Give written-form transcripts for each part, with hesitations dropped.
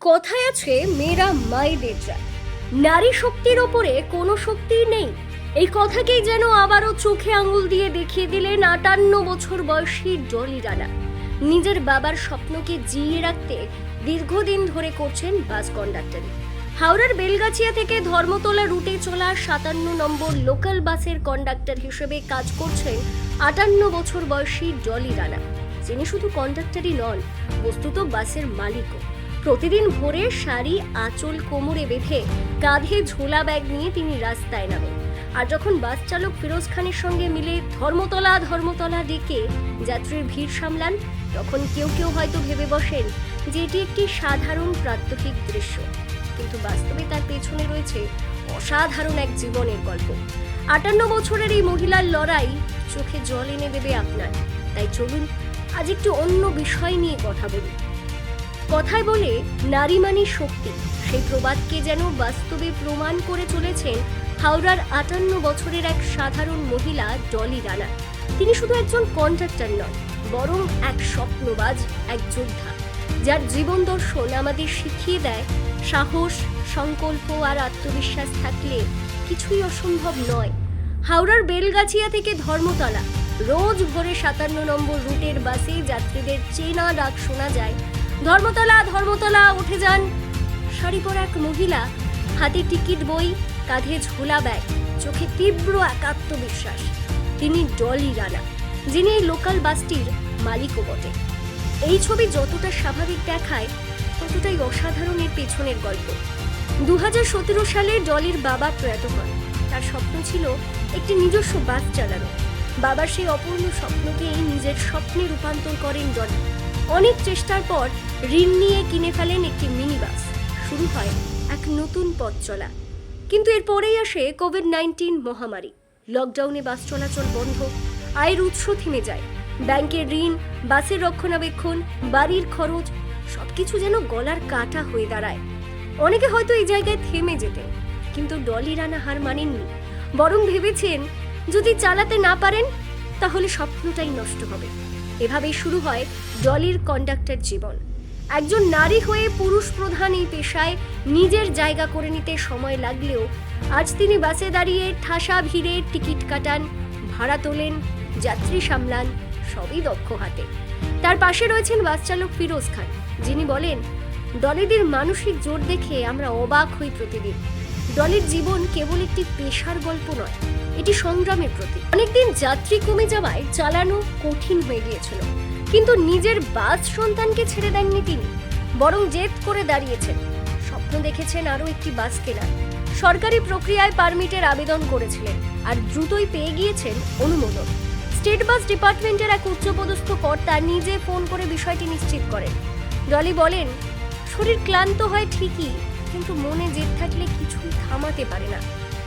কথায় আছে মেয়েরা মায়েদের জাত, নারী শক্তির ওপরে কোনো শক্তিই নেই। এই কথাকেই যেন আবারও চোখে আঙুল দিয়ে দেখিয়ে দিলেন 58 বছর বয়সী ডলি রানা। নিজের বাবার স্বপ্নকে জিইয়ে রাখতে দীর্ঘদিন ধরে করছেন বাস কন্ডাক্টরি। হাওড়ার বেলগাছিয়া থেকে ধর্মতলা রুটে চলা 57 নম্বর লোকাল বাসের কন্ডাক্টর হিসেবে কাজ করছেন 58 বছর বয়সী ডলি রানা, যিনি শুধু কন্ডাক্টরই নন, বস্তুত বাসের মালিকও। প্রতিদিন ভোরে শাড়ি আঁচল কোমরে বেঁধে কাঁধে ঝোলা ব্যাগ নিয়ে তিনি রাস্তায় নামেন। আর যখন বাস চালক ফিরোজ খানের সঙ্গে মিলে ধর্মতলা ডেকে যাত্রীর ভিড় সামলান, তখন কেউ হয়তো ভেবে বসেন যে এটি একটি সাধারণ প্রাত্যহিক দৃশ্য, কিন্তু বাস্তবে তার পেছনে রয়েছে অসাধারণ এক জীবনের গল্প। 58 বছরের এই মহিলার লড়াই চোখে জল এনে দেবে আপনার। তাই চলুন আজ একটু অন্য বিষয় নিয়ে কথা বলি। কথায় বলে নারী মানে শক্তি, সেই প্রবাদকে যেন বাস্তবে প্রমাণ করে চলেছেন হাওড়ার 58 বছরের এক সাধারণ মহিলা ডলি রানা। তিনি শুধু একজন কন্ডাক্টর নন, বরং এক স্বপ্নবাজ, এক যোদ্ধা, যার জীবন দর্শন আমাদের শিখিয়ে দেয় সাহস, সংকল্প আর আত্মবিশ্বাস থাকলে কিছুই অসম্ভব নয়। হাওড়ার বেলগাছিয়া থেকে ধর্মতলা রোজ ভোরে 57 নম্বর রুটের বাসে যাত্রীদের চেনা ডাক শোনা যায়, ধর্মতলা উঠে যান। শাড়ি পরা এক মহিলা, হাতে টিকিট বই, কাঁধে ঝোলা ব্যাগ, চোখে তীব্র এক আত্মবিশ্বাস। তিনি ডলি রানা, যিনি এই লোকাল বাসটির মালিকও বটে। এই ছবি যতটা স্বাভাবিক দেখায়, ততটাই অসাধারণ এর পেছনের গল্প। 2017 সালে ডলির বাবা প্রয়াত হন। তার স্বপ্ন ছিল একটি নিজস্ব বাস চালানো। বাবার সেই অপূর্ণ স্বপ্নকেই নিজের স্বপ্নে রূপান্তর করেন ডলি। অনেক চেষ্টার পর ঋণ নিয়ে কিনে ফেলেন একটি মিনি বাস। শুরু হয় এক নতুন পথ চলা। কিন্তু এরপরেই আসে কোভিড-19 মহামারী। লকডাউনে বাস চলাচল বন্ধ, আয়ের উৎস থেমে যায়। ব্যাংকের ঋণ, বাসের রক্ষণাবেক্ষণ, বাড়ির খরচ সবকিছু যেন গলার কাটা হয়ে দাঁড়ায়। অনেকে হয়তো এই জায়গায় থেমে যেতেন, কিন্তু ডলি রানা হার মানেননি। বরং ভেবেছেন যদি চালাতে না পারেন তাহলে স্বপ্নটাই নষ্ট হবে। এভাবেই শুরু হয় ডলির কন্ডাক্টর জীবন। একজন নারী হয়ে পুরুষ প্রধান এই পেশায় নিজের জায়গা করে নিতে সময় লাগলেও আজ তিনি বাসে দাঁড়িয়ে ঠাসা ভিড়ে টিকিট কাটান, ভাড়া তোলেন, যাত্রী সামলান, সবই দক্ষ হাতে। তার পাশে রয়েছেন বাস চালক ফিরোজ খান, যিনি বলেন, ডলিদের মানসিক জোর দেখে আমরা অবাক হই প্রতিদিন। ডলির জীবন কেবল একটি পেশার গল্প নয়, এটি সংগ্রামের প্রতীক। অনেকদিন যাত্রী কমে যাওয়ায় চালানো কঠিন হয়ে গিয়েছিল, কিন্তু নিজের বাস সন্তানকে ছেড়ে দেননি তিনি, বরং জেদ করে দাঁড়িয়েছেন। স্বপ্ন দেখেছেন আরও একটি বাস কেনার। সরকারি প্রক্রিয়ায় পারমিটের আবেদন করেছিলেন আর দ্রুতই পেয়ে গিয়েছেন অনুমোদন। স্টেট বাস ডিপার্টমেন্টের এক উচ্চপদস্থ কর্তা নিজে ফোন করে বিষয়টি নিশ্চিত করেন। ডলি বলেন, শরীর ক্লান্ত হয় ঠিকই, কিন্তু মনে জেদ থাকলে কিছুই থামাতে পারে না।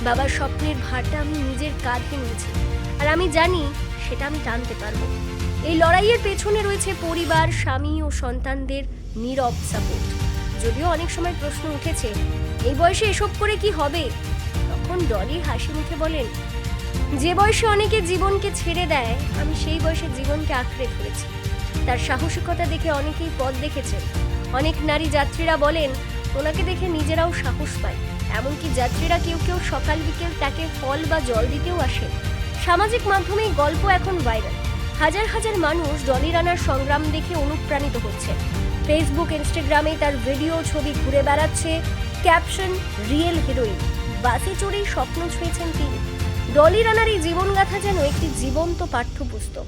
বাবার স্বপ্নের ভারটা আমি নিজের কাঁধে নিয়েছি, আর আমি জানি সেটা আমি টানতে পারবো। এই লড়াইয়ের পেছনে রয়েছে পরিবার, স্বামী ও সন্তানদের নীরব সাপোর্ট। যদিও অনেক সময় প্রশ্ন উঠেছে, এই বয়সে এসব করে কি হবে? তখন ডলি হাসি মুখে বলেন, যে বয়সে অনেকে জীবনকে ছেড়ে দেয়, আমি সেই বয়সে জীবনকে আঁকড়ে ধরেছি। তার সাহসিকতা দেখে অনেকেই পথ দেখেছেন। অনেক নারী যাত্রীরা বলেন, ওনাকে দেখে নিজেরাও সাহস পায়। এমনকি যাত্রীরা কেউ সকাল বিকেল তাকে ফল বা জল দিতেও আসে। সামাজিক মাধ্যমে গল্প এখন ভাইরাল। হাজার মানুষ ডলি রানার সংগ্রাম দেখে অনুপ্রাণিত হচ্ছে। ফেসবুক, ইনস্টাগ্রামে তার ভিডিও, ছবি ঘুরে বেড়াচ্ছে। Caption, real heroine. বাসে চড়েই স্বপ্ন ছুঁয়েছেন তিনি। ডলি রানার এই জীবনগাথা যেন একটি জীবন্ত পাঠ্যপুস্তক,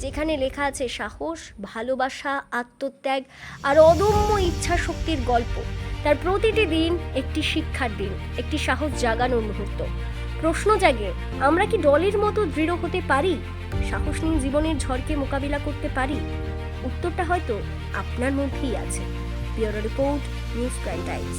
যেখানে লেখা আছে সাহস, ভালোবাসা, আত্মত্যাগ আর অদম্য ইচ্ছা শক্তির গল্প। তার প্রতিটি দিন একটি শিক্ষার দিন, একটি সাহস জাগানোর মুহূর্ত। প্রশ্ন জাগে, আমরা কি ডলির মতো দৃঢ় হতে পারি? সাহস নিয়ে জীবনের ঝড়কে মোকাবিলা করতে পারি? উত্তরটা হয়তো আপনার মধ্যেই আছে। Bureau report, news prime Times.